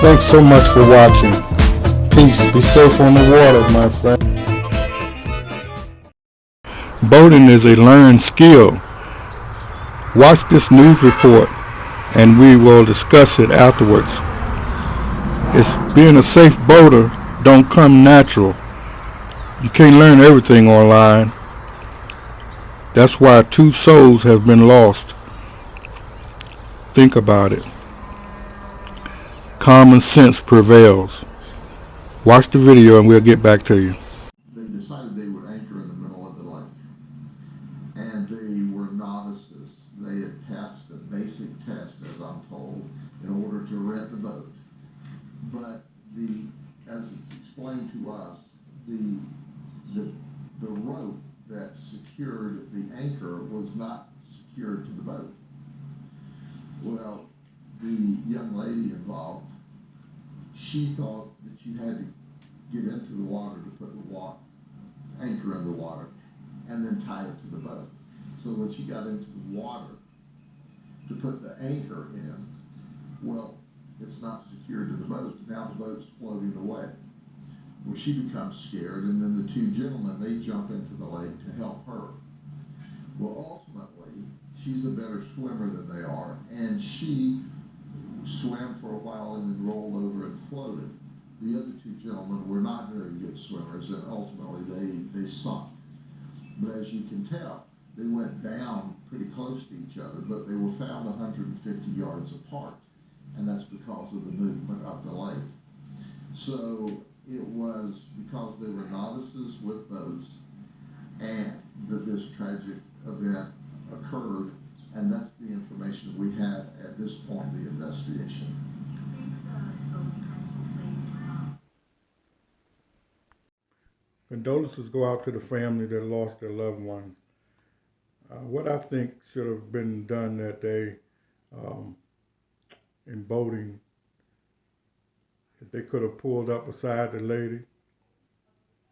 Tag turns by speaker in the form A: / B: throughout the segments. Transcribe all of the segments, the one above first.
A: Thanks so much for watching. Peace. Be safe on the water, my friend. Boating is a learned skill. Watch this news report and we will discuss it afterwards. Being a safe boater don't come natural. You can't learn everything online. That's why 2 souls have been lost. Think about it. Common sense prevails. Watch the video and we'll get back to you.
B: They decided they would anchor in the middle of the lake. And they were novices. They had passed a basic test, as I'm told, in order to rent the boat. But as it's explained to us, the rope that secured the anchor was not secured to the boat. Well, the young lady involved, she thought that you had to get into the water to put the anchor in the water and then tie it to the boat. So when she got into the water to put the anchor in, well, it's not secured to the boat. Now the boat's floating away. Well, she becomes scared, and then the 2 gentlemen, they jump into the lake to help her. Well, ultimately, she's a better swimmer than they are, and she swam for a while and then rolled over and floated. The other 2 gentlemen were not very good swimmers, and ultimately they sunk. But as you can tell, they went down pretty close to each other, but they were found 150 yards apart, and that's because of the movement of the lake. So it was because they were novices with boats and that this tragic event occurred, and that's the information we have at this point in the investigation.
A: Condolences go out to the family that lost their loved ones. What I think should have been done that day in boating, if they could have pulled up beside the lady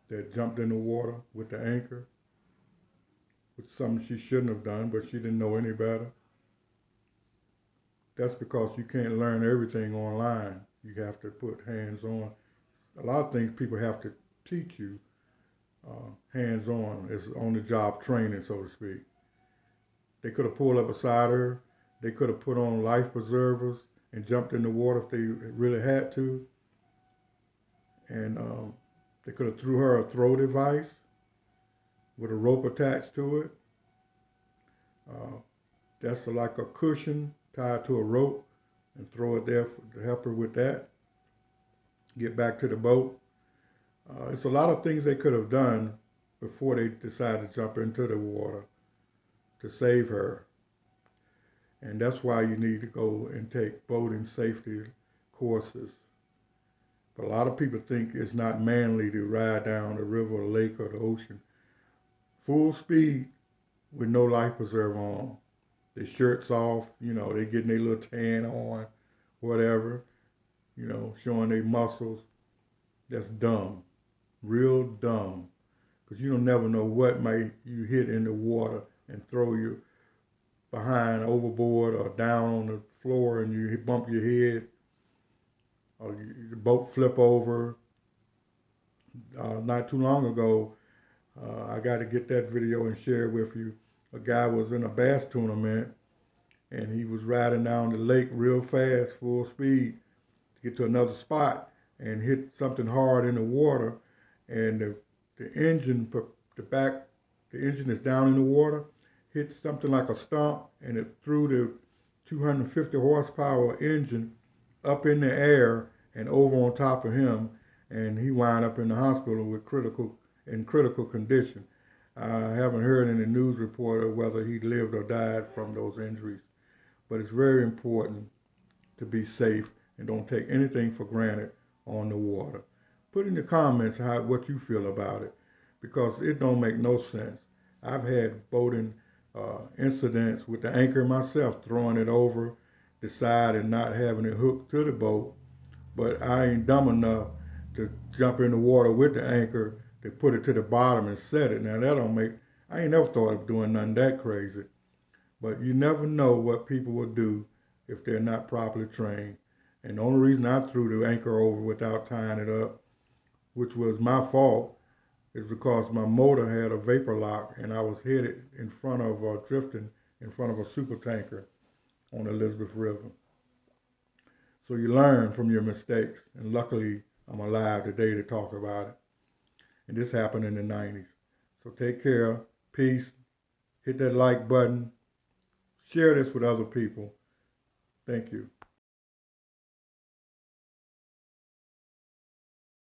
A: that jumped in the water with the anchor, which is something she shouldn't have done, but she didn't know any better. That's because you can't learn everything online. You have to put hands-on. A lot of things people have to teach you hands-on. It's on-the-job training, so to speak. They could have pulled up beside her. They could have put on life preservers and jumped in the water if they really had to. And they could have threw her a throw device with a rope attached to it. That's like a cushion tied to a rope, and throw it there to help her with that. Get back to the boat. It's a lot of things they could have done before they decided to jump into the water to save her. And that's why you need to go and take boating safety courses. But a lot of people think it's not manly to ride down the river or lake or the ocean full speed with no life preserver on. Their shirts off, they getting their little tan on, whatever, showing their muscles. That's dumb, real dumb. Because you don't never know what might you hit in the water and throw you behind overboard or down on the floor and you bump your head or the boat flip over. Not too long ago, I got to get that video and share it with you. A guy was in a bass tournament and he was riding down the lake real fast, full speed, to get to another spot and hit something hard in the water, and the engine is down in the water, hit something like a stump, and it threw the 250 horsepower engine up in the air and over on top of him, and he wound up in the hospital with critical condition. I haven't heard in the news report of whether he lived or died from those injuries, but it's very important to be safe and don't take anything for granted on the water. Put in the comments what you feel about it, because it don't make no sense. I've had boating incidents with the anchor myself, throwing it over the side and not having it hooked to the boat, but I ain't dumb enough to jump in the water with the anchor to put it to the bottom and set it. Now I ain't never thought of doing nothing that crazy. But you never know what people will do if they're not properly trained. And the only reason I threw the anchor over without tying it up, which was my fault, is because my motor had a vapor lock and I was headed in front of drifting in front of a super tanker on the Elizabeth River. So you learn from your mistakes, and luckily I'm alive today to talk about it. And this happened in the 90s. So take care, peace, hit that like button, share this with other people. Thank you.